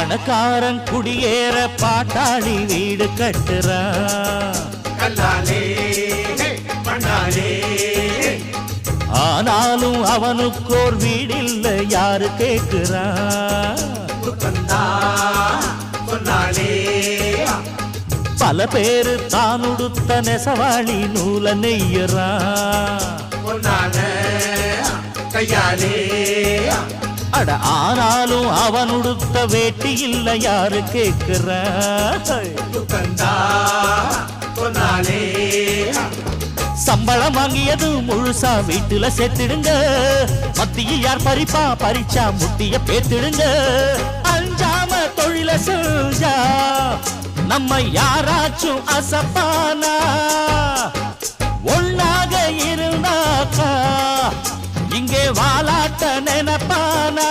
பணக்காரன் குடியேற பாட்டாளி வீடு கட்டுறான் ஆனாலும் அவனுக்கோர் வீடில்ல யாரு கேட்கிறான் பல பேரு தான் உடுத்த நெசவாளி நூல நெய்யறான் அட ஆனாலும் அவன் உடுத்த வேட்டி இல்ல யாரு கேட்கிறான் சம்பளம் வாங்கியது முழுசா வீட்டுல சேர்த்திடுங்க மத்திய யார் பறிப்பா பறிச்சா முட்டிய பேத்திடுங்க அஞ்சாம தொழில செஞ்சா நம்ம யாராச்சும் அசப்பானா ஒன்னாக இருந்தாக்கா இங்கே வாலாட்ட நினைப்பானா